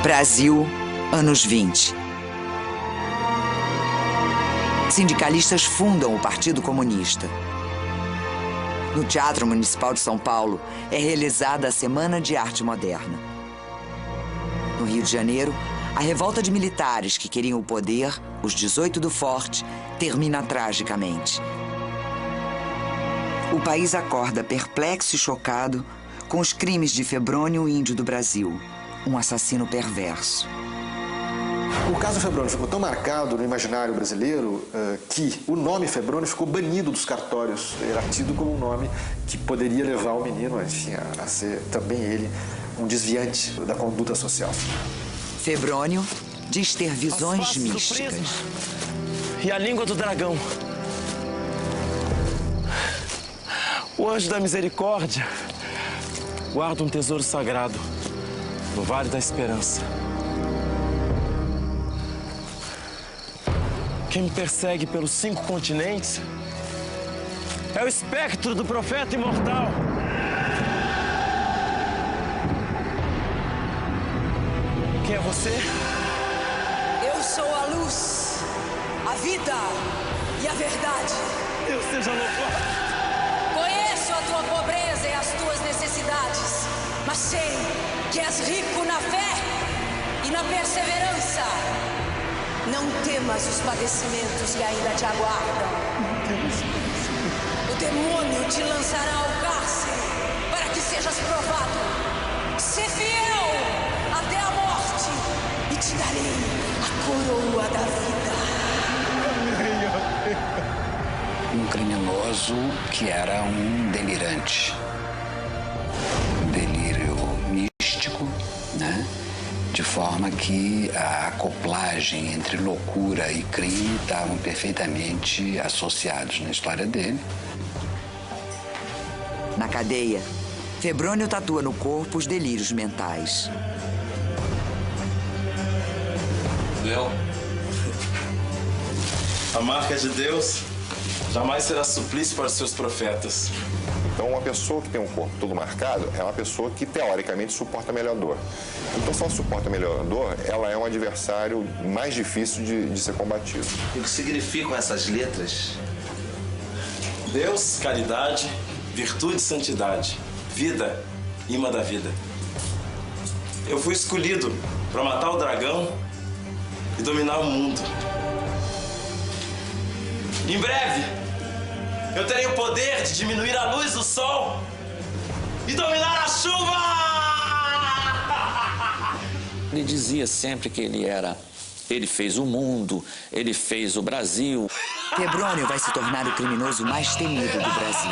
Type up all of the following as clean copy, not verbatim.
Brasil, anos 20. Sindicalistas fundam o Partido Comunista. No Teatro Municipal de São Paulo é realizada a Semana de Arte Moderna. No Rio de Janeiro, a revolta de militares que queriam o poder, os 18 do Forte, termina tragicamente. O país acorda perplexo e chocado com os crimes de Febrônio Índio do Brasil, um assassino perverso. O caso Febrônio ficou tão marcado no imaginário brasileiro que o nome Febrônio ficou banido dos cartórios. Era tido como um nome que poderia levar o menino, enfim, a ser também ele um desviante da conduta social. Febrônio diz ter visões místicas. E a língua do dragão. O anjo da misericórdia guarda um tesouro sagrado no Vale da Esperança. Quem me persegue pelos 5 continentes é o espectro do profeta imortal. Quem é você? Eu sou a luz, a vida e a verdade. Deus seja louvado. Conheço a tua pobreza e as tuas necessidades, mas sei que és rico na fé e na perseverança. Não temas os padecimentos que ainda te aguardam. O demônio te lançará ao cárcere para que sejas provado. Sê fiel até a morte e te darei a coroa da vida. Um criminoso que era um delirante. Um delírio místico, né? De forma que a acoplagem entre loucura e crime estavam perfeitamente associados na história dele. Na cadeia, Febrônio tatua no corpo os delírios mentais. Leão, a marca de Deus jamais será suplício para os seus profetas. Então, uma pessoa que tem um corpo todo marcado é uma pessoa que, teoricamente, suporta melhor dor. Então, se ela suporta melhor dor, ela é um adversário mais difícil de ser combatido. O que significam essas letras? Deus, caridade, virtude e santidade. Vida, imã da vida. Eu fui escolhido para matar o dragão e dominar o mundo. Em breve, eu terei o poder de diminuir a luz do sol e dominar a chuva! Ele dizia sempre que ele fez o mundo, ele fez o Brasil. Febrônio vai se tornar o criminoso mais temido do Brasil.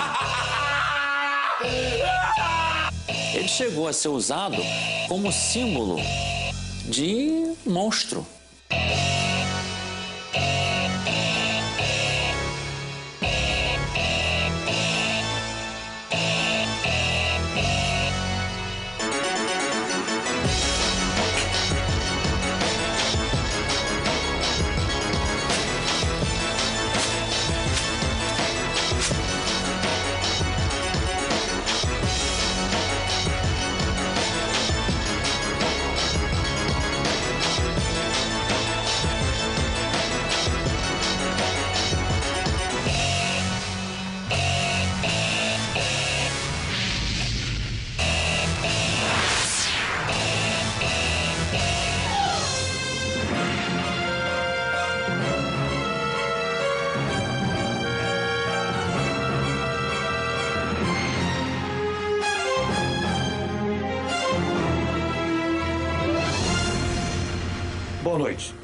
Ele chegou a ser usado como símbolo de monstro. Boa noite.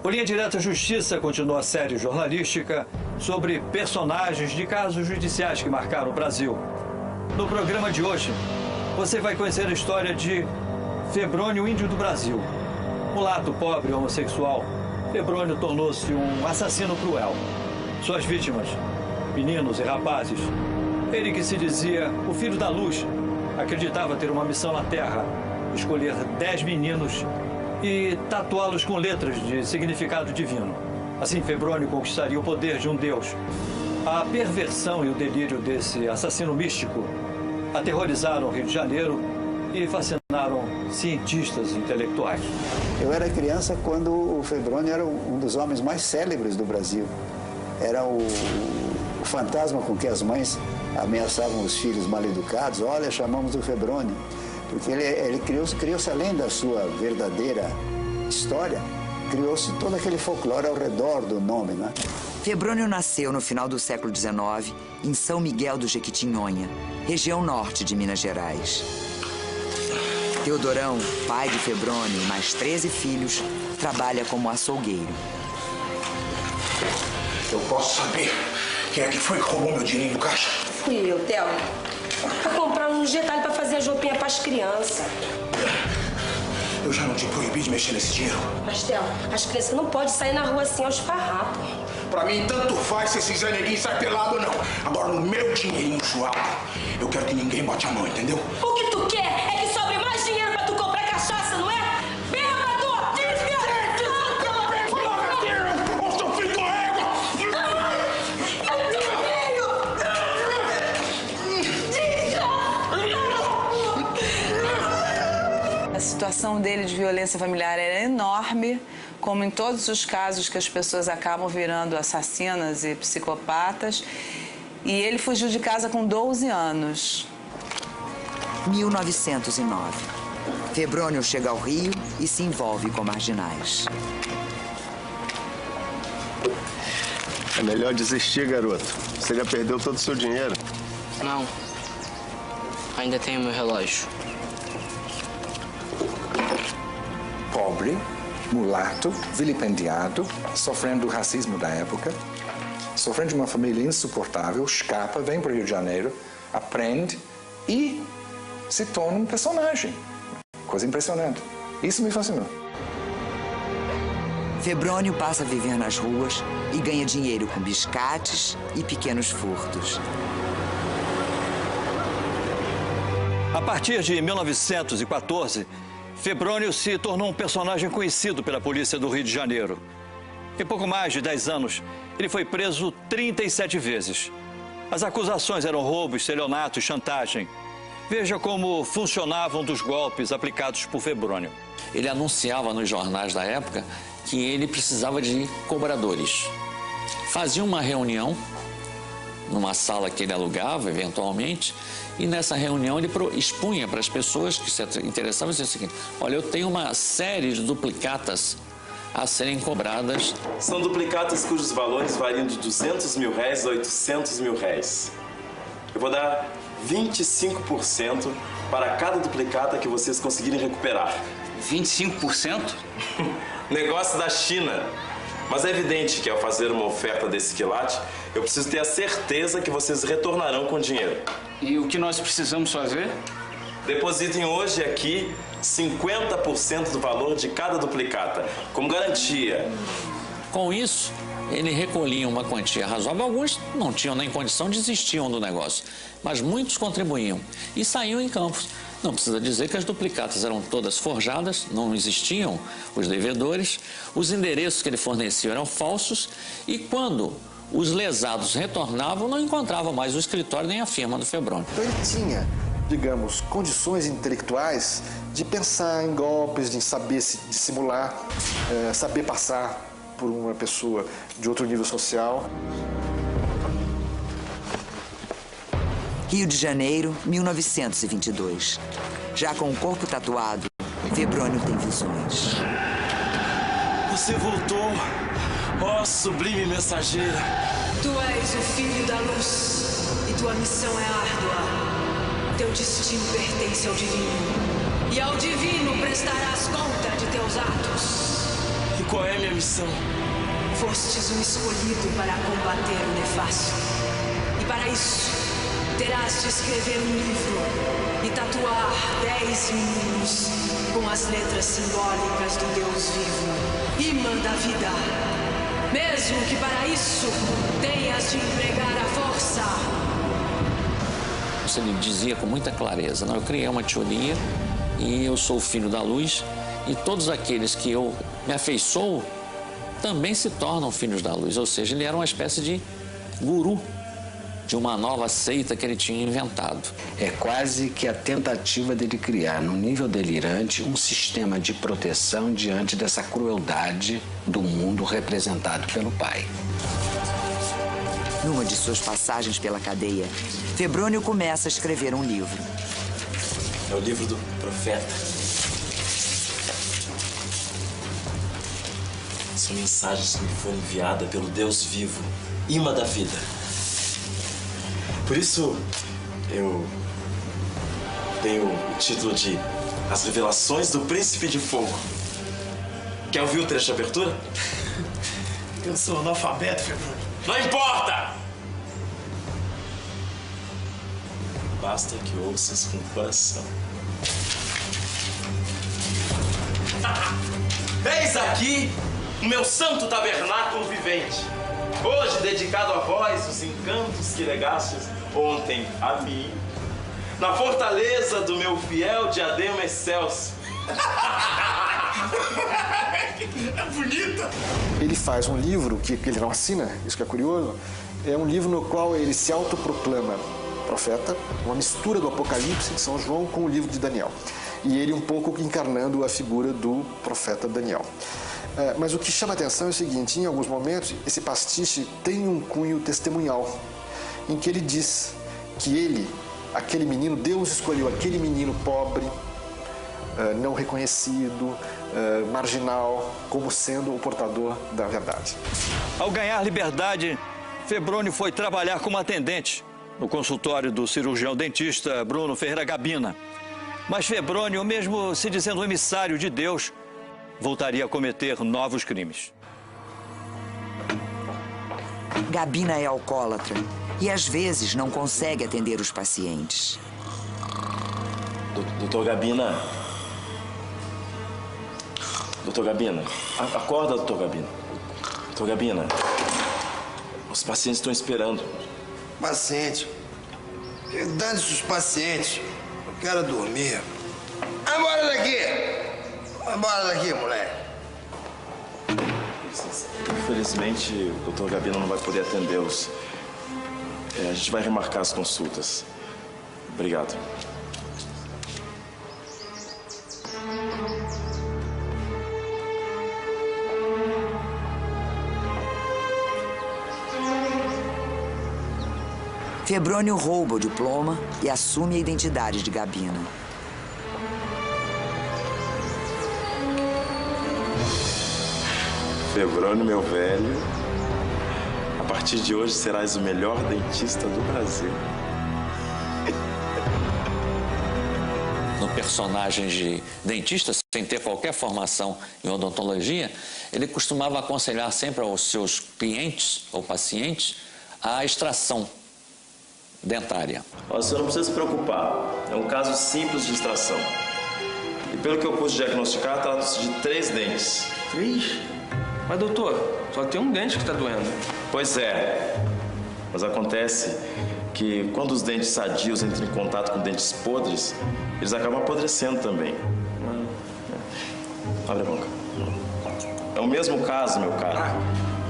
O Linha Direta Justiça continua a série jornalística sobre personagens de casos judiciais que marcaram o Brasil. No programa de hoje, você vai conhecer a história de Febrônio Índio do Brasil. Mulato, pobre, homossexual, Febrônio tornou-se um assassino cruel. Suas vítimas, meninos e rapazes. Ele que se dizia o filho da luz, acreditava ter uma missão na Terra, escolher 10 meninos e tatuá-los com letras de significado divino. Assim, Febrônio conquistaria o poder de um deus. A perversão e o delírio desse assassino místico aterrorizaram o Rio de Janeiro e fascinaram tornaram cientistas intelectuais. Eu era criança quando o Febrônio era um dos homens mais célebres do Brasil. Era o fantasma com que as mães ameaçavam os filhos mal educados. Olha, chamamos o Febrônio. Porque ele criou-se além da sua verdadeira história, criou-se todo aquele folclore ao redor do nome, né? Febrônio nasceu no final do século XIX, em São Miguel do Jequitinhonha, região norte de Minas Gerais. Teodorão, pai de Febrônio e mais 13 filhos, trabalha como açougueiro. Eu posso saber quem é que foi que roubou meu dinheiro no caixa? Fui eu, Theo. Pra comprar uns detalhes pra fazer as roupinhas pras crianças. Eu já não te proibi de mexer nesse dinheiro. Mas, Theo, as crianças não podem sair na rua assim aos farrapos. Pra mim, tanto faz se esse Zé Neguinho sai pelado ou não. Agora, no meu dinheirinho suado, eu quero que ninguém bote a mão, entendeu? O que tu quer é que sobre mais dinheiro pra tu comprar cachaça, não é? Bêbado! A situação dele de violência familiar era enorme, como em todos os casos que as pessoas acabam virando assassinas e psicopatas. E ele fugiu de casa com 12 anos. 1909. Febrônio chega ao Rio e se envolve com marginais. É melhor desistir, garoto. Você já perdeu todo o seu dinheiro. Não. Ainda tenho meu relógio. Pobre, mulato, vilipendiado, sofrendo do racismo da época, sofrendo de uma família insuportável, escapa, vem para o Rio de Janeiro, aprende e se torna um personagem. Coisa impressionante. Isso me fascinou. Febrônio passa a viver nas ruas e ganha dinheiro com biscates e pequenos furtos. A partir de 1914, Febrônio se tornou um personagem conhecido pela polícia do Rio de Janeiro. Em pouco mais de 10 anos, ele foi preso 37 vezes. As acusações eram roubo, estelionato e chantagem. Veja como funcionavam dos golpes aplicados por Febrônio. Ele anunciava nos jornais da época que ele precisava de cobradores. Fazia uma reunião numa sala que ele alugava, eventualmente, e nessa reunião ele expunha para as pessoas que se interessavam e dizia o seguinte: olha, eu tenho uma série de duplicatas a serem cobradas. São duplicatas cujos valores variam de R$200 mil a R$800 mil. Eu vou dar 25% para cada duplicata que vocês conseguirem recuperar. 25%? Negócio da China. Mas é evidente que ao fazer uma oferta desse quilate, eu preciso ter a certeza que vocês retornarão com o dinheiro. E o que nós precisamos fazer? Depositem hoje aqui 50% do valor de cada duplicata, como garantia. Com isso, ele recolhia uma quantia razoável. Alguns não tinham nem condição, desistiam do negócio. Mas muitos contribuíam e saíam em campos. Não precisa dizer que as duplicatas eram todas forjadas, não existiam os devedores, os endereços que ele fornecia eram falsos e quando os lesados retornavam, não encontravam mais o escritório nem a firma do Febrônio. Então ele tinha, digamos, condições intelectuais de pensar em golpes, de saber se dissimular, saber passar por uma pessoa de outro nível social. Rio de Janeiro, 1922. Já com o corpo tatuado, Febrônio tem visões. Você voltou, ó sublime mensageira. Tu és o filho da luz e tua missão é árdua. Teu destino pertence ao divino. E ao divino prestarás conta de teus atos. E qual é a minha missão? Fostes um escolhido para combater o nefasto. E para isso, terás de escrever um livro e tatuar 10 meninos com as letras simbólicas do Deus vivo, imã da vida. Mesmo que para isso tenhas de empregar a força. Ele dizia com muita clareza: não, eu criei uma teoria e eu sou o filho da luz e todos aqueles que eu me afeiçoo também se tornam filhos da luz. Ou seja, ele era uma espécie de guru de uma nova seita que ele tinha inventado. É quase que a tentativa dele criar, no nível delirante, um sistema de proteção diante dessa crueldade do mundo representado pelo pai. Numa de suas passagens pela cadeia, Febrônio começa a escrever um livro. É o livro do profeta. São mensagens que me foram enviadas pelo Deus vivo, imã da vida. Por isso, eu tenho o título de As Revelações do Príncipe de Fogo. Quer ouvir o trecho de abertura? Eu sou analfabeto, Febrônio. Não importa! Basta que ouças com o coração. Eis aqui o meu santo tabernáculo vivente. Hoje dedicado a vós, os encantos que legastes ontem a mim, na fortaleza do meu fiel diadema excelso. É bonita! Ele faz um livro que ele não assina, isso que é curioso, é um livro no qual ele se autoproclama profeta, uma mistura do Apocalipse de São João com o livro de Daniel. E ele um pouco encarnando a figura do profeta Daniel. Mas o que chama a atenção é o seguinte, em alguns momentos, esse pastiche tem um cunho testemunhal, em que ele diz que ele, aquele menino, Deus escolheu aquele menino pobre, não reconhecido, marginal, como sendo o portador da verdade. Ao ganhar liberdade, Febrônio foi trabalhar como atendente no consultório do cirurgião dentista Bruno Ferreira Gabina. Mas Febrônio, mesmo se dizendo um emissário de Deus, voltaria a cometer novos crimes. Gabina é alcoólatra e às vezes não consegue atender os pacientes. Doutor Gabina. Doutor Gabina. Acorda, doutor Gabina. Doutor Gabina. Os pacientes estão esperando. Paciente? Dane-se os pacientes. Eu quero dormir. Vai embora daqui! Vai embora daqui, moleque. Infelizmente, o doutor Gabina não vai poder atendê-los. A gente vai remarcar as consultas. Obrigado. Febrônio rouba o diploma e assume a identidade de Gabina. Febrônio, meu velho, a partir de hoje serás o melhor dentista do Brasil. No personagem de dentista, sem ter qualquer formação em odontologia, ele costumava aconselhar sempre aos seus clientes ou pacientes a extração dentária. O senhor não precisa se preocupar, é um caso simples de extração. E pelo que eu pude diagnosticar, trata-se de 3 dentes. 3? Mas doutor, só tem um dente que está doendo. Pois é, mas acontece que quando os dentes sadios entram em contato com dentes podres, eles acabam apodrecendo também. Abre a boca. É o mesmo caso, meu caro,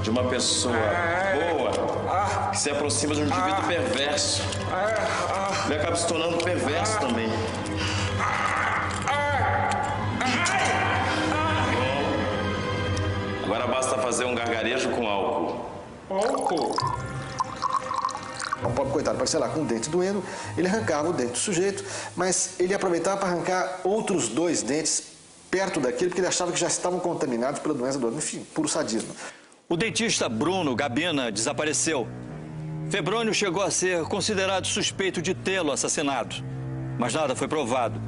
de uma pessoa boa que se aproxima de um indivíduo perverso. Ele acaba se tornando perverso também. Agora basta fazer um gargarejo com álcool. Álcool? O pobre coitado, parecia lá com o dente doendo, ele arrancava o dente do sujeito, mas ele aproveitava para arrancar outros 2 dentes perto daquele, porque ele achava que já estavam contaminados pela doença do outro. Enfim, puro sadismo. O dentista Bruno Gabina desapareceu. Febrônio chegou a ser considerado suspeito de tê-lo assassinado, mas nada foi provado.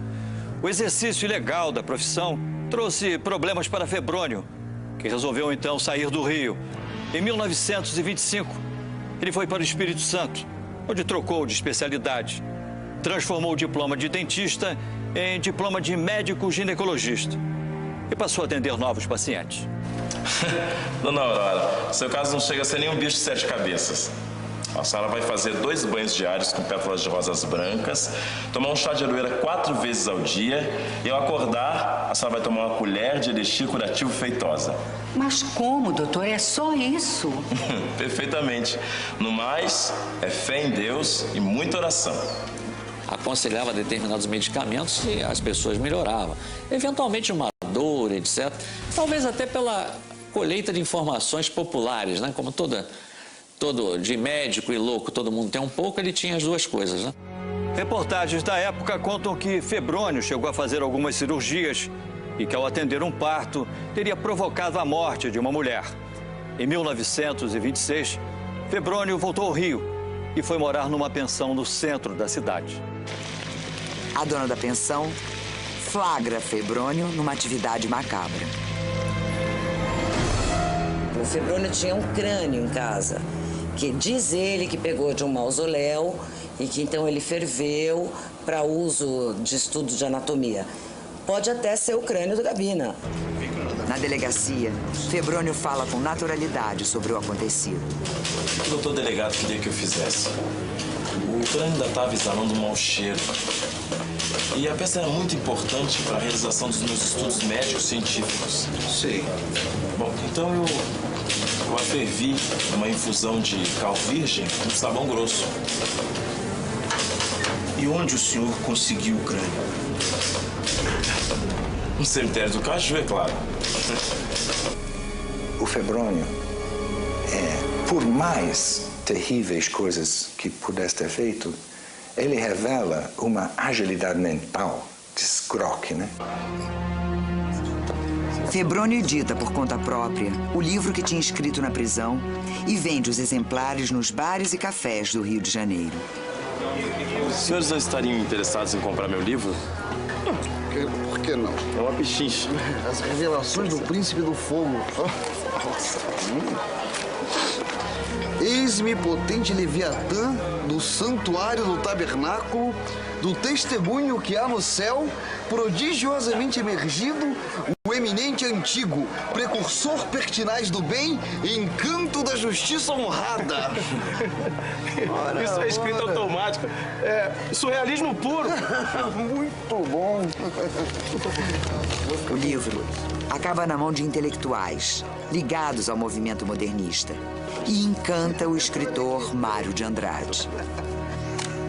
O exercício ilegal da profissão trouxe problemas para Febrônio, que resolveu então sair do Rio. Em 1925, ele foi para o Espírito Santo, onde trocou de especialidade. Transformou o diploma de dentista em diploma de médico ginecologista e passou a atender novos pacientes. Dona Aurora, seu caso não chega a ser nem um bicho de 7 cabeças. A senhora vai fazer 2 banhos diários com pétalas de rosas brancas, tomar um chá de aroeira 4 vezes ao dia e ao acordar, a senhora vai tomar uma colher de elixir curativo feitosa. Mas como, doutor? É só isso? Perfeitamente. No mais, é fé em Deus e muita oração. Aconselhava determinados medicamentos e as pessoas melhoravam. Eventualmente uma dor, etc. Talvez até pela colheita de informações populares, né? Como todo de médico e louco, todo mundo tem um pouco, ele tinha as duas coisas, né? Reportagens da época contam que Febrônio chegou a fazer algumas cirurgias e que, ao atender um parto, teria provocado a morte de uma mulher. Em 1926, Febrônio voltou ao Rio e foi morar numa pensão no centro da cidade. A dona da pensão flagra Febrônio numa atividade macabra. O Febrônio tinha um crânio em casa, que diz ele que pegou de um mausoléu e que então ele ferveu para uso de estudo de anatomia. Pode até ser o crânio do Gabina. Na delegacia, Febrônio fala com naturalidade sobre o acontecido. O que o doutor delegado queria que eu fizesse? O crânio ainda estava exalando um mau cheiro. E a peça era muito importante para a realização dos meus estudos médicos científicos. Sei. Bom, então eu a fervi numa infusão de cal virgem com sabão grosso. E onde o senhor conseguiu o crânio? No cemitério do Caju, é claro. O Febrônio, por mais terríveis coisas que pudesse ter feito, ele revela uma agilidade mental de escroque, né? Febrônio edita por conta própria o livro que tinha escrito na prisão e vende os exemplares nos bares e cafés do Rio de Janeiro. Os senhores não estariam interessados em comprar meu livro? Por que não? É uma pechincha. As revelações do Príncipe do Fogo. Nossa. Eis-me potente Leviatã, do santuário do tabernáculo, do testemunho que há no céu, prodigiosamente emergido, o eminente antigo, precursor pertinaz do bem, encanto da justiça honrada. Ora, isso é escrita automática. É surrealismo puro. Muito bom. O livro acaba na mão de intelectuais ligados ao movimento modernista e encanta o escritor Mário de Andrade.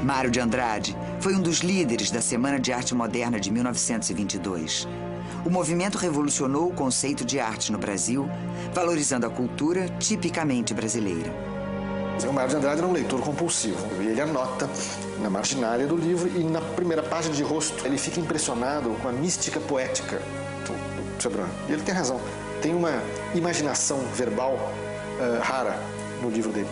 Mário de Andrade foi um dos líderes da Semana de Arte Moderna de 1922. O movimento revolucionou o conceito de arte no Brasil, valorizando a cultura tipicamente brasileira. O Mário de Andrade era um leitor compulsivo. E ele anota na marginália do livro e na primeira página de rosto. Ele fica impressionado com a mística poética do Febrônio. E ele tem razão. Tem uma imaginação verbal rara no livro dele.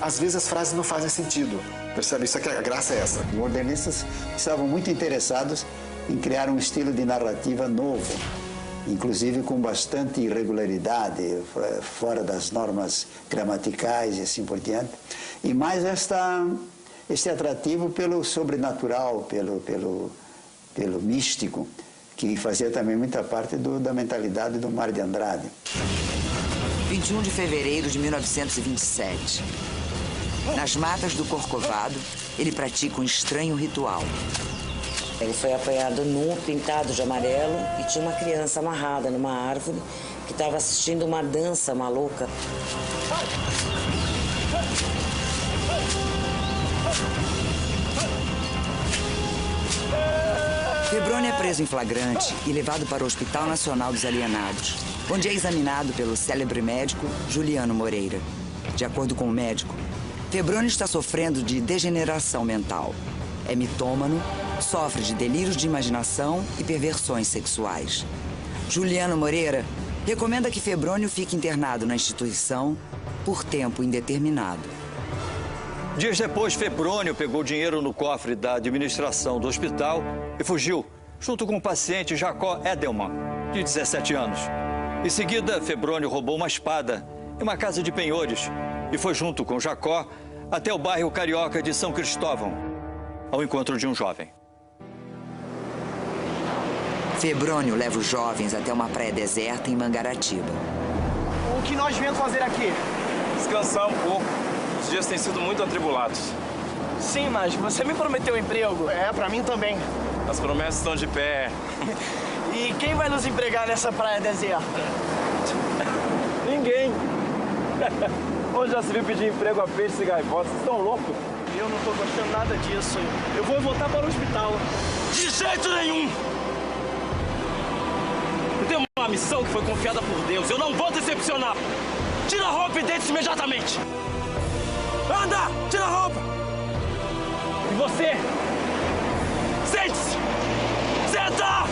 Às vezes as frases não fazem sentido. Percebe? Isso aqui, a graça é essa. Os modernistas estavam muito interessados em criar um estilo de narrativa novo, inclusive com bastante irregularidade, fora das normas gramaticais e assim por diante. E mais este atrativo pelo sobrenatural, pelo místico, que fazia também muita parte da mentalidade do Mário de Andrade. 21 de fevereiro de 1927. Nas matas do Corcovado, ele pratica um estranho ritual. Ele foi apanhado nu, pintado de amarelo, e tinha uma criança amarrada numa árvore que estava assistindo uma dança maluca. Febrônio é preso em flagrante e levado para o Hospital Nacional dos Alienados, onde é examinado pelo célebre médico Juliano Moreira. De acordo com o médico, Febrônio está sofrendo de degeneração mental. É mitômano, sofre de delírios de imaginação e perversões sexuais. Juliano Moreira recomenda que Febrônio fique internado na instituição por tempo indeterminado. Dias depois, Febrônio pegou dinheiro no cofre da administração do hospital e fugiu, junto com o paciente Jacó Edelman, de 17 anos. Em seguida, Febrônio roubou uma espada em uma casa de penhores e foi junto com Jacó até o bairro carioca de São Cristóvão, ao encontro de um jovem. Febrônio leva os jovens até uma praia deserta em Mangaratiba. O que nós viemos fazer aqui? Descansar um pouco. Esses dias têm sido muito atribulados. Sim, mas você me prometeu um emprego. É, pra mim também. As promessas estão de pé. E quem vai nos empregar nessa praia deserta? Ninguém. Onde já se viu pedir emprego a peixes e gaivotas? Vocês estão loucos? Eu não tô gostando nada disso. Eu vou voltar para o hospital. De jeito nenhum! Eu tenho uma missão que foi confiada por Deus. Eu não vou decepcionar. Tira a roupa e deite-se imediatamente. Anda! Tira a roupa! E você? Sente-se! Senta!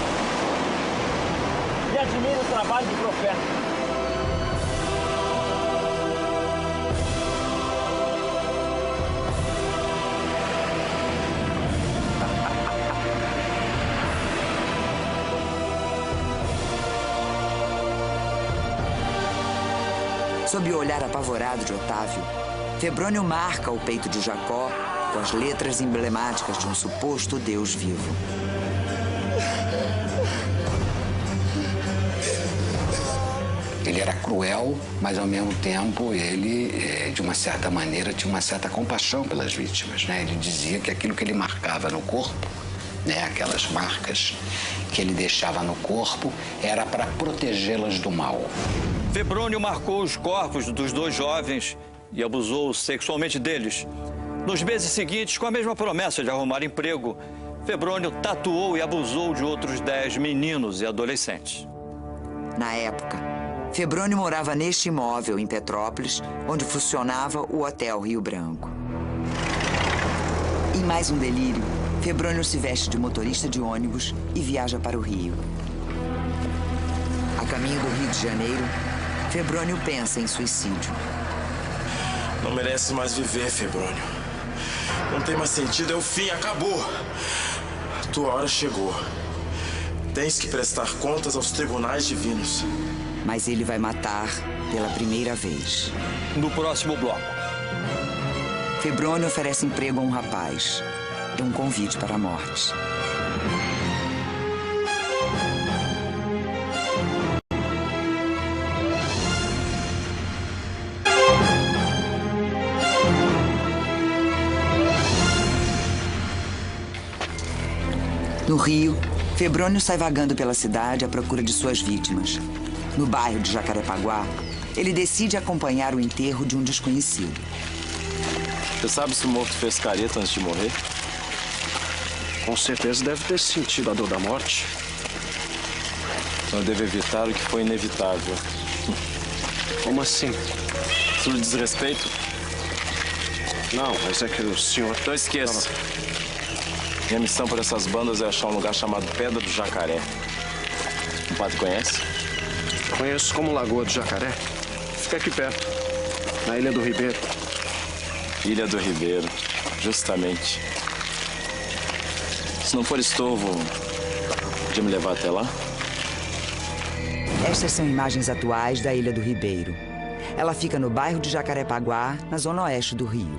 E admire o trabalho do profeta. Sob o olhar apavorado de Otávio, Febrônio marca o peito de Jacó com as letras emblemáticas de um suposto Deus vivo. Ele era cruel, mas ao mesmo tempo ele, de uma certa maneira, tinha uma certa compaixão pelas vítimas, né? Ele dizia que aquilo que ele marcava no corpo, né, aquelas marcas que ele deixava no corpo, era para protegê-las do mal. Febrônio marcou os corpos dos 2 jovens e abusou sexualmente deles. Nos meses seguintes, com a mesma promessa de arrumar emprego, Febrônio tatuou e abusou de outros 10 meninos e adolescentes. Na época, Febrônio morava neste imóvel em Petrópolis, onde funcionava o Hotel Rio Branco. Em mais um delírio, Febrônio se veste de motorista de ônibus e viaja para o Rio. A caminho do Rio de Janeiro, Febrônio pensa em suicídio. Não merece mais viver, Febrônio. Não tem mais sentido, é o fim, acabou. A tua hora chegou. Tens que prestar contas aos tribunais divinos. Mas ele vai matar pela primeira vez. No próximo bloco. Febrônio oferece emprego a um rapaz. É um convite para a morte. No Rio, Febrônio sai vagando pela cidade à procura de suas vítimas. No bairro de Jacarepaguá, ele decide acompanhar o enterro de um desconhecido. Você sabe se o morto fez careta antes de morrer? Com certeza deve ter sentido a dor da morte. Então eu devo evitar o que foi inevitável. Como assim? Isso lhe diz respeito? Não, mas é que o senhor... Não esqueça. Minha missão para essas bandas é achar um lugar chamado Pedra do Jacaré. O padre conhece? Conheço como Lagoa do Jacaré. Fica aqui perto, na Ilha do Ribeiro. Ilha do Ribeiro, justamente. Se não for estorvo, podia me levar até lá? Estas são imagens atuais da Ilha do Ribeiro. Ela fica no bairro de Jacarepaguá, na zona oeste do Rio.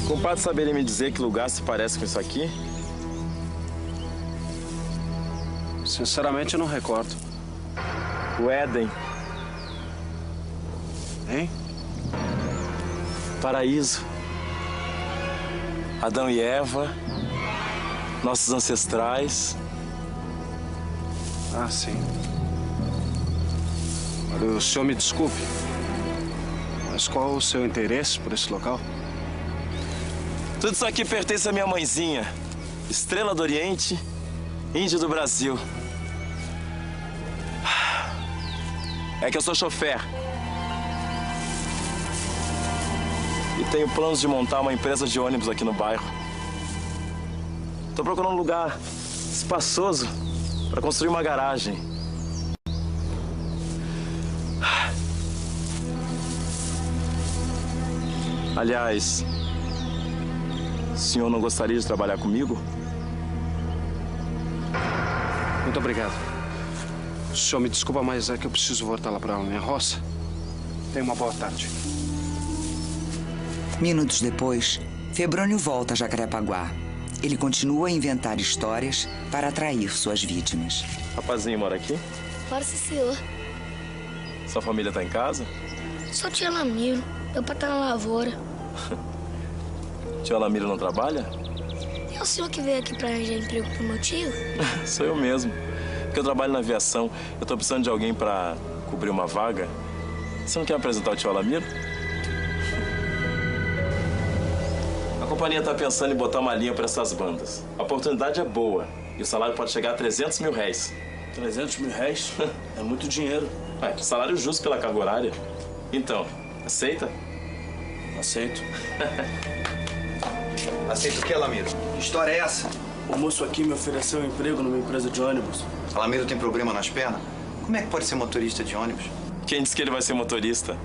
O compadre saberia me dizer que lugar se parece com isso aqui? Sinceramente, eu não recordo. O Éden. Hein? Paraíso. Adão e Eva. Nossos ancestrais. Ah, sim. Olha, o senhor me desculpe, mas qual o seu interesse por esse local? Tudo isso aqui pertence à minha mãezinha. Estrela do Oriente, Índio do Brasil. É que eu sou chofer. E tenho planos de montar uma empresa de ônibus aqui no bairro. Tô procurando um lugar espaçoso para construir uma garagem. Aliás, o senhor não gostaria de trabalhar comigo? Muito obrigado. O senhor me desculpa, mas é que eu preciso voltar lá para a minha roça. Tenha uma boa tarde. Minutos depois, Febrônio volta a Jacarepaguá. Ele continua a inventar histórias para atrair suas vítimas. Rapazinho mora aqui? Mora sim, senhor. Sua família tá em casa? Só tia Lamiro. Meu pai tá na lavoura. Tio Alamiro não trabalha? É o senhor que veio aqui pra arranjar emprego pro meu tio? Sou eu mesmo. Porque eu trabalho na aviação. Eu tô precisando de alguém pra cobrir uma vaga. Você não quer apresentar o tio Alamiro? A companhia tá pensando em botar uma linha pra essas bandas. A oportunidade é boa. E o salário pode chegar a 300 mil réis. 300 mil réis? É muito dinheiro. Salário justo pela carga horária. Então, aceita? Aceito. Aceita o que, Alamiro? Que história é essa? O moço aqui me ofereceu um emprego numa empresa de ônibus. Alamiro tem problema nas pernas? Como é que pode ser motorista de ônibus? Quem disse que ele vai ser motorista?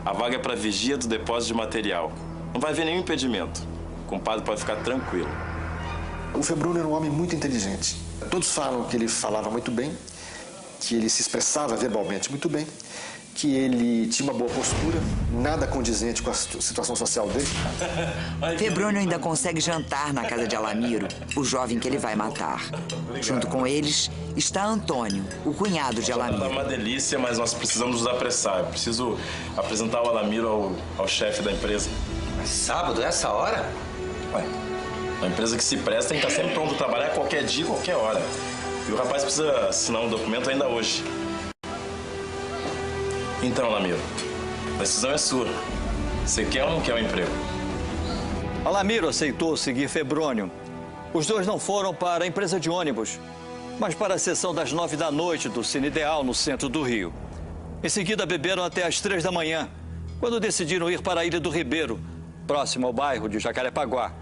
A vaga é para vigia do depósito de material. Não vai haver nenhum impedimento. O compadre pode ficar tranquilo. O Febrônio era um homem muito inteligente. Todos falam que ele falava muito bem, que ele se expressava verbalmente muito bem, que ele tinha uma boa postura, nada condizente com a situação social dele. Febrônio ainda consegue jantar na casa de Alamiro, o jovem que ele vai matar. Junto com eles está Antônio, o cunhado de Alamiro. Tá uma delícia, mas nós precisamos nos apressar. Eu preciso apresentar o Alamiro ao chefe da empresa. Mas sábado, essa hora? Ué, uma empresa que se presta tem que estar sempre pronto a trabalhar qualquer dia, qualquer hora. E o rapaz precisa assinar um documento ainda hoje. Então, Alamiro, a decisão é sua. Você quer ou não quer o emprego? Alamiro aceitou seguir Febrônio. Os dois não foram para a empresa de ônibus, mas para a sessão das 9 da noite do Cine Ideal, no centro do Rio. Em seguida, beberam até às 3 da manhã, quando decidiram ir para a Ilha do Ribeiro, próximo ao bairro de Jacarepaguá.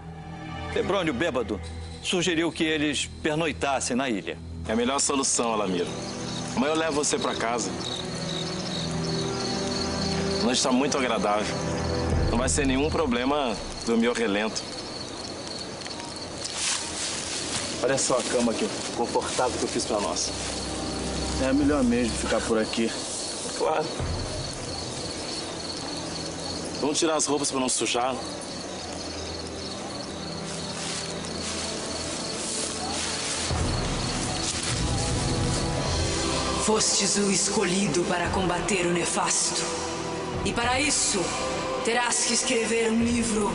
Febrônio, bêbado, sugeriu que eles pernoitassem na ilha. É a melhor solução, Alamiro. Amanhã eu levo você para casa. A noite está muito agradável. Não vai ser nenhum problema dormir ao relento. Olha só a cama aqui, confortável que eu fiz para nós. É melhor mesmo ficar por aqui. Claro. Vamos tirar as roupas para não sujar. Fostes o escolhido para combater o nefasto. E para isso, terás que escrever um livro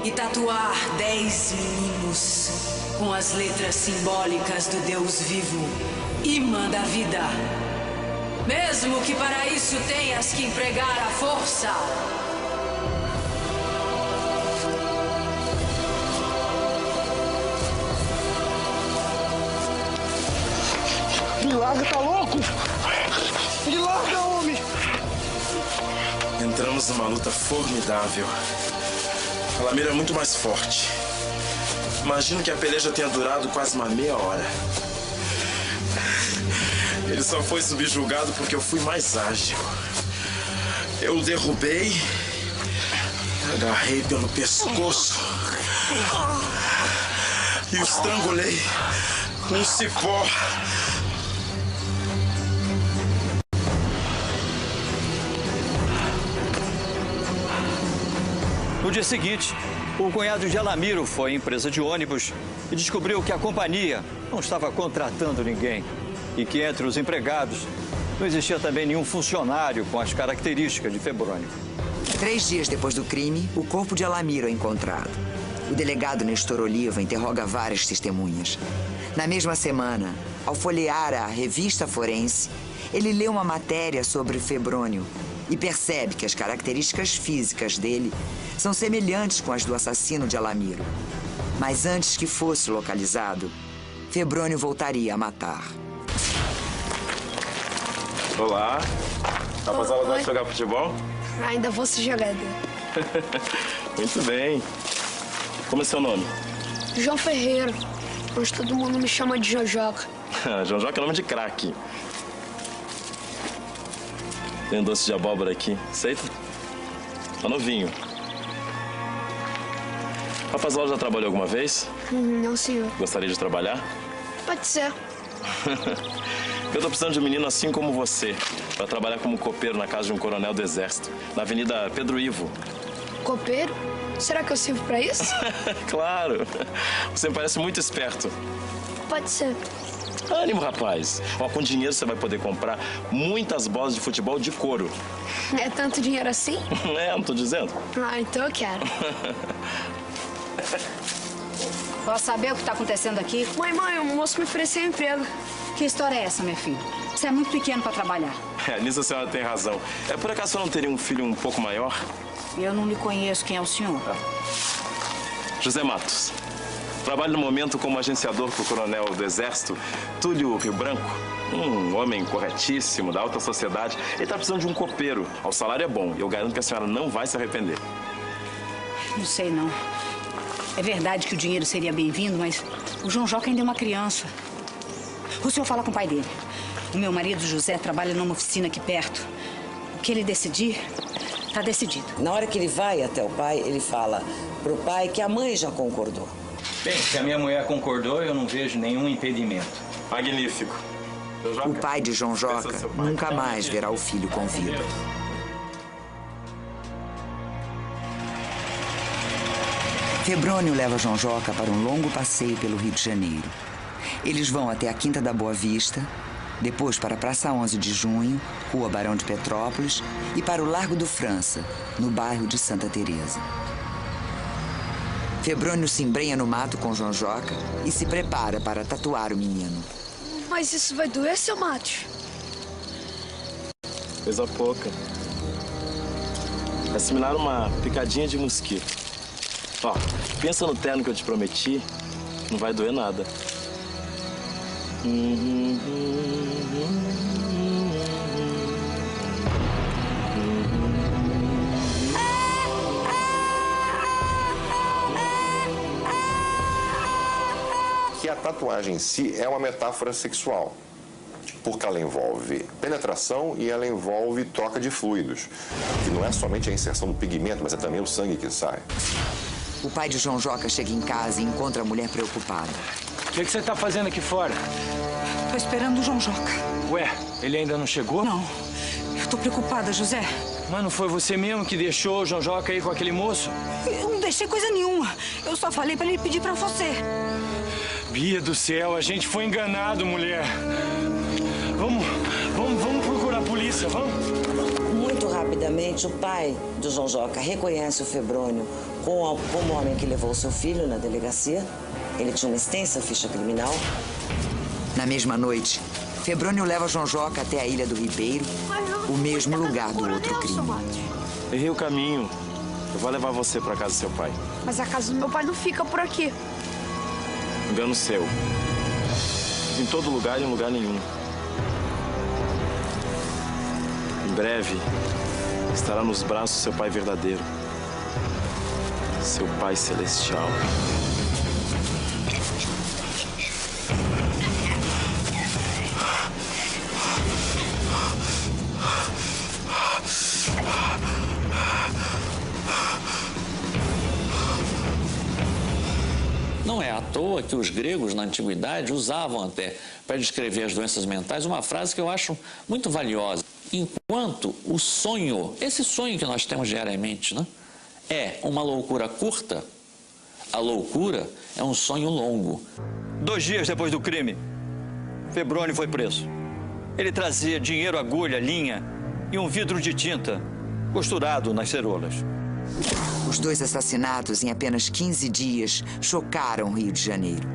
e tatuar 10 meninos com as letras simbólicas do Deus vivo, imã da vida. Mesmo que para isso tenhas que empregar a força. Me larga, tá louco? Me larga, homem! Entramos numa luta formidável. Alamiro é muito mais forte. Imagino que a peleja tenha durado quase uma meia hora. Ele só foi subjugado porque eu fui mais ágil. Eu o derrubei, agarrei pelo pescoço e o estrangulei com um cipó. No dia seguinte, o cunhado de Alamiro foi à empresa de ônibus e descobriu que a companhia não estava contratando ninguém e que entre os empregados não existia também nenhum funcionário com as características de Febrônio. 3 dias depois do crime, o corpo de Alamiro é encontrado. O delegado Nestor Oliva interroga várias testemunhas. Na mesma semana, ao folhear a revista forense, ele lê uma matéria sobre Febrônio e percebe que as características físicas dele são semelhantes com as do assassino de Alamiro. Mas antes que fosse localizado, Febrônio voltaria a matar. Olá. Rapaziada, vai jogar futebol? Ainda vou ser jogador. Muito bem. Como é seu nome? João Ferreira, mas todo mundo me chama de Jojoca. Jojoca é nome de craque. Tem um doce de abóbora aqui. Aceita? Tá novinho. Rapazola já trabalhou alguma vez? Não, senhor. Gostaria de trabalhar? Pode ser. Eu tô precisando de um menino assim como você, para trabalhar como copeiro na casa de um coronel do exército, na Avenida Pedro Ivo. Copeiro? Será que eu sirvo pra isso? Claro. Você me parece muito esperto. Pode ser. Ânimo, rapaz. Ó, com dinheiro você vai poder comprar muitas bolas de futebol de couro. É tanto dinheiro assim? É, não tô dizendo? Ah, então eu quero. Posso saber o que está acontecendo aqui? Mãe, o moço me ofereceu emprego. Que história é essa, minha filha? Você é muito pequeno para trabalhar. É, nisso a senhora tem razão. É por acaso você não teria um filho um pouco maior? Eu não lhe conheço. Quem é o senhor? José Matos. Trabalho no momento como agenciador para o coronel do Exército, Túlio Rio Branco. Um homem corretíssimo, da alta sociedade. Ele está precisando de um copeiro. O salário é bom. Eu garanto que a senhora não vai se arrepender. Não sei, não. É verdade que o dinheiro seria bem-vindo, mas o João Joca ainda é uma criança. O senhor fala com o pai dele. O meu marido, José, trabalha numa oficina aqui perto. O que ele decidir, tá decidido. Na hora que ele vai até o pai, ele fala pro pai que a mãe já concordou. Bem, se a minha mulher concordou, eu não vejo nenhum impedimento. Magnífico. O pai de João Joca nunca mais verá o filho com vida. Febrônio leva João Joca para um longo passeio pelo Rio de Janeiro. Eles vão até a Quinta da Boa Vista, depois para a Praça 11 de Junho, Rua Barão de Petrópolis, e para o Largo do França, no bairro de Santa Teresa. Febrônio se embrenha no mato com João Joca e se prepara para tatuar o menino. Mas isso vai doer, seu Matos? Coisa pouca. É similar a uma picadinha de mosquito. Ó, pensa no terno que eu te prometi, não vai doer nada. Que a tatuagem em si é uma metáfora sexual, porque ela envolve penetração e ela envolve troca de fluidos, que não é somente a inserção do pigmento, mas é também o sangue que sai. O pai de João Joca chega em casa e encontra a mulher preocupada. O que você tá fazendo aqui fora? Tô esperando o João Joca. Ué, ele ainda não chegou? Não. Eu tô preocupada, José. Mas não foi você mesmo que deixou o João Joca aí com aquele moço? Eu não deixei coisa nenhuma. Eu só falei pra ele pedir pra você. Bia do céu, a gente foi enganado, mulher. Vamos procurar a polícia, vamos? Muito rapidamente, o pai do João Joca reconhece o Febrônio como o homem que levou seu filho na delegacia. Ele tinha uma extensa ficha criminal. Na mesma noite, Febrônio leva João Joca até a Ilha do Ribeiro, o mesmo lugar do outro crime. Errei o caminho. Eu vou levar você para casa do seu pai. Mas a casa do meu pai não fica por aqui. Engano seu. Em todo lugar e em lugar nenhum. Em breve, estará nos braços do seu pai verdadeiro. Seu pai celestial. Não é à toa que os gregos, na antiguidade, usavam até, para descrever as doenças mentais, uma frase que eu acho muito valiosa. Enquanto o sonho, esse sonho que nós temos diariamente, né, é uma loucura curta, a loucura é um sonho longo. 2 dias depois do crime, Febrônio foi preso. Ele trazia dinheiro, agulha, linha e um vidro de tinta costurado nas ceroulas. Os 2 assassinatos em apenas 15 dias chocaram o Rio de Janeiro.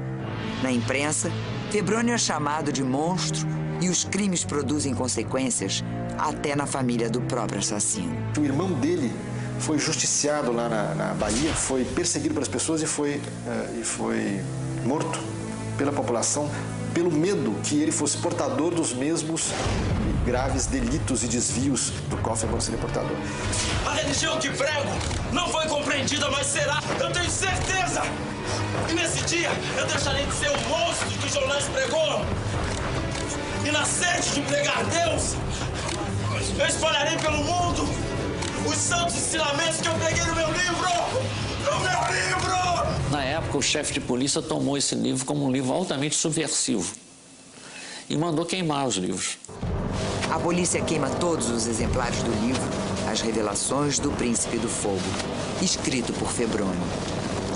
Na imprensa, Febrônio é chamado de monstro e os crimes produzem consequências até na família do próprio assassino. O irmão dele foi justiciado lá na Bahia, foi perseguido pelas pessoas e foi morto pela população pelo medo que ele fosse portador dos mesmos graves delitos e desvios do qual Febrônio seria portador. A religião que prego não foi compreendida, mas será. Eu tenho certeza. E nesse dia eu deixarei de ser o monstro que os jornais pregou. E na sede de pregar Deus, eu espalharei pelo mundo os santos ensinamentos que eu peguei no meu livro. No meu livro! Na época, o chefe de polícia tomou esse livro como um livro altamente subversivo e mandou queimar os livros. A polícia queima todos os exemplares do livro As Revelações do Príncipe do Fogo, escrito por Febrônio.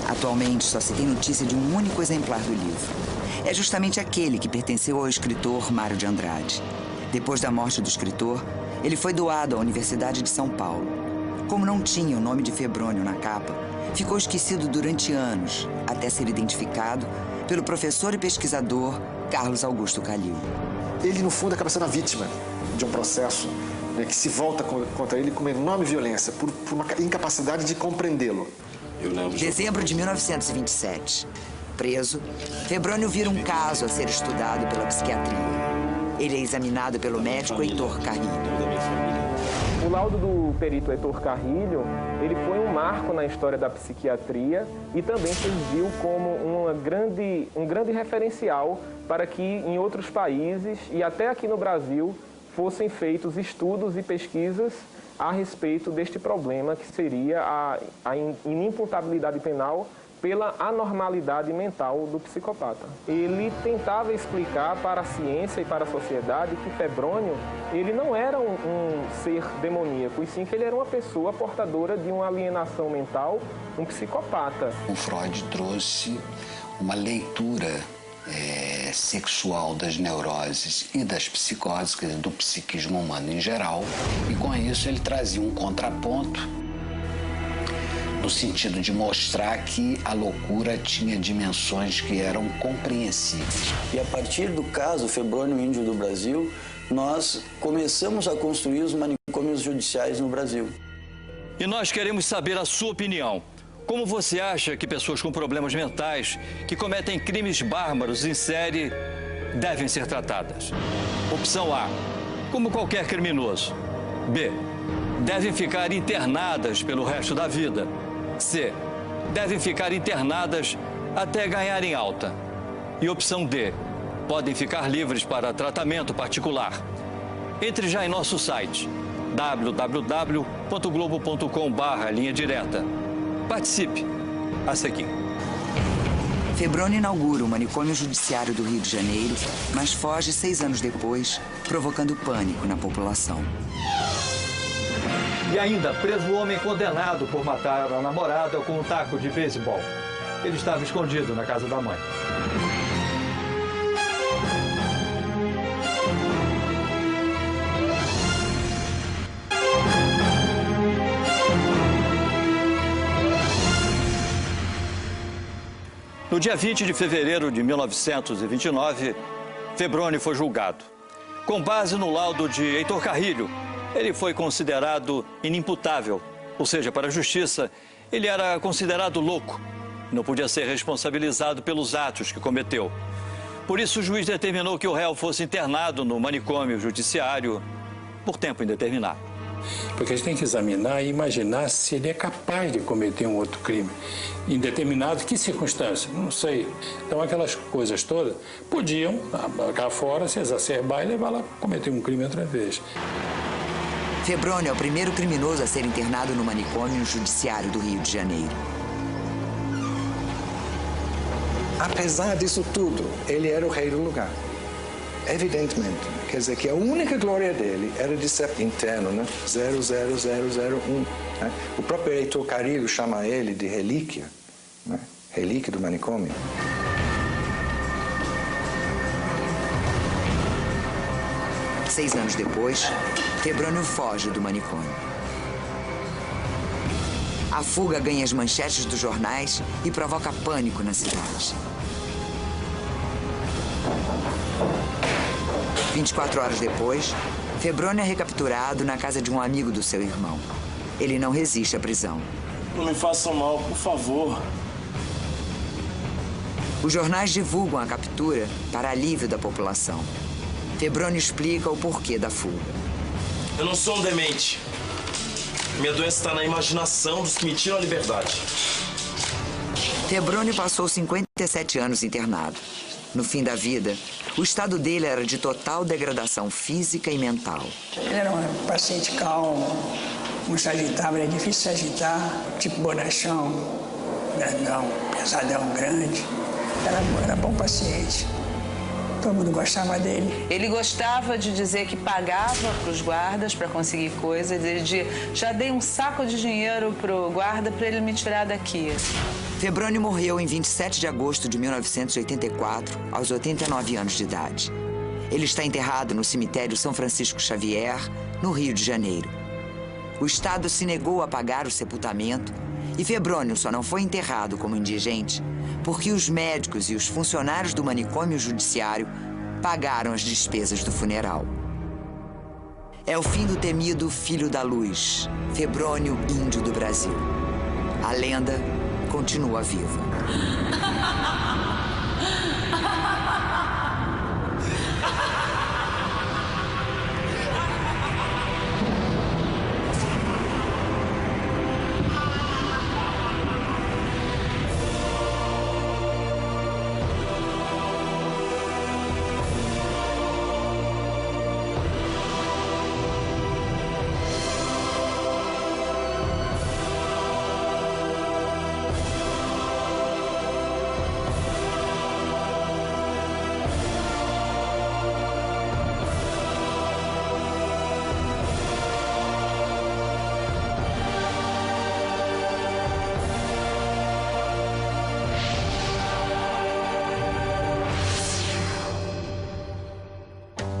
A Atualmente, só se tem notícia de um único exemplar do livro. É justamente aquele que pertenceu ao escritor Mário de Andrade. Depois da morte do escritor, ele foi doado à Universidade de São Paulo. Como não tinha o nome de Febrônio na capa, ficou esquecido durante anos, até ser identificado pelo professor e pesquisador Carlos Augusto Calil. Ele, no fundo, acaba sendo a vítima de um processo, né, que se volta contra ele com uma enorme violência, por uma incapacidade de compreendê-lo. Dezembro de 1927. Preso, Febrônio vira um caso a ser estudado pela psiquiatria. Ele é examinado pelo médico Heitor Carrilho. O laudo do perito Heitor Carrilho, ele foi um marco na história da psiquiatria e também serviu como um grande referencial para que em outros países e até aqui no Brasil fossem feitos estudos e pesquisas a respeito deste problema que seria a inimputabilidade penal pela anormalidade mental do psicopata. Ele tentava explicar para a ciência e para a sociedade que Febrônio, ele não era um ser demoníaco, e sim que ele era uma pessoa portadora de uma alienação mental, um psicopata. O Freud trouxe uma leitura sexual das neuroses e das psicoses, quer dizer, do psiquismo humano em geral, e com isso ele trazia um contraponto no sentido de mostrar que a loucura tinha dimensões que eram compreensíveis. E a partir do caso Febrônio Índio do Brasil, nós começamos a construir os manicômios judiciais no Brasil. E nós queremos saber a sua opinião. Como você acha que pessoas com problemas mentais, que cometem crimes bárbaros em série, devem ser tratadas? Opção A, como qualquer criminoso. B, devem ficar internadas pelo resto da vida. C, devem ficar internadas até ganharem alta. E opção D, podem ficar livres para tratamento particular. Entre já em nosso site www.globo.com/linha direta. Participe. A seguir. Febrônio inaugura o manicômio judiciário do Rio de Janeiro, mas foge 6 anos depois, provocando pânico na população. E ainda, preso o homem condenado por matar a namorada com um taco de beisebol. Ele estava escondido na casa da mãe. No dia 20 de fevereiro de 1929, Febrônio foi julgado. Com base no laudo de Heitor Carrilho, ele foi considerado inimputável, ou seja, para a justiça, ele era considerado louco. Não podia ser responsabilizado pelos atos que cometeu. Por isso, o juiz determinou que o réu fosse internado no manicômio judiciário por tempo indeterminado. Porque a gente tem que examinar e imaginar se ele é capaz de cometer um outro crime. Em determinado, que circunstância? Não sei. Então, aquelas coisas todas podiam, cá fora, se exacerbar e levar lá a cometer um crime outra vez. Febrônio é o primeiro criminoso a ser internado no manicômio judiciário do Rio de Janeiro. Apesar disso tudo, ele era o rei do lugar. Evidentemente. Quer dizer que a única glória dele era de ser interno, né? 00001. Né? O próprio Heitor Carrilho chama ele de relíquia, né? Relíquia do manicômio. Seis anos depois, Febrônio foge do manicômio. A fuga ganha as manchetes dos jornais e provoca pânico na cidade. 24 horas depois, Febrônio é recapturado na casa de um amigo do seu irmão. Ele não resiste à prisão. Não me façam mal, por favor. Os jornais divulgam a captura para alívio da população. Febrônio explica o porquê da fuga. Eu não sou um demente. Minha doença está na imaginação dos que me tiram a liberdade. Febrônio passou 57 anos internado. No fim da vida, o estado dele era de total degradação física e mental. Ele era um paciente calmo, não se agitava, era difícil se agitar, tipo bonachão, grandão, pesadão grande. Era bom paciente. Todo mundo gostava dele. Ele gostava de dizer que pagava para os guardas para conseguir coisas. Ele dizia, já dei um saco de dinheiro para o guarda para ele me tirar daqui. Febrônio morreu em 27 de agosto de 1984, aos 89 anos de idade. Ele está enterrado no cemitério São Francisco Xavier, no Rio de Janeiro. O Estado se negou a pagar o sepultamento e Febrônio só não foi enterrado como indigente porque os médicos e os funcionários do manicômio judiciário pagaram as despesas do funeral. É o fim do temido Filho da Luz, Febrônio Índio do Brasil. A lenda continua viva.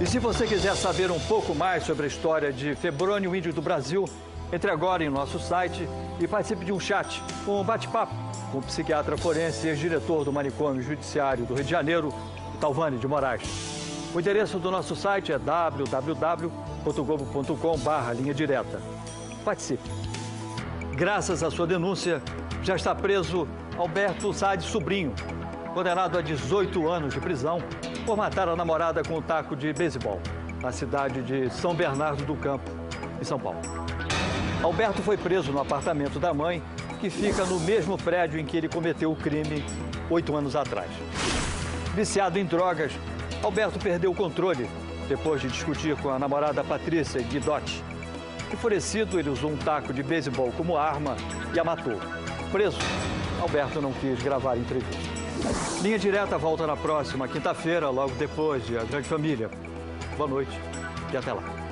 E se você quiser saber um pouco mais sobre a história de Febrônio Índio do Brasil, entre agora em nosso site e participe de um chat, um bate-papo com o psiquiatra forense e ex-diretor do Manicômio Judiciário do Rio de Janeiro, Talvani de Moraes. O endereço do nosso site é www.globo.com/linha-direta. Participe. Graças à sua denúncia, já está preso Alberto Saad Sobrinho, condenado a 18 anos de prisão por matar a namorada com um taco de beisebol, na cidade de São Bernardo do Campo, em São Paulo. Alberto foi preso no apartamento da mãe, que fica no mesmo prédio em que ele cometeu o crime 8 anos atrás. Viciado em drogas, Alberto perdeu o controle depois de discutir com a namorada Patrícia Guidotti. Enfurecido, ele usou um taco de beisebol como arma e a matou. Preso, Alberto não quis gravar a entrevista. Linha Direta volta na próxima quinta-feira, logo depois de A Grande Família. Boa noite e até lá.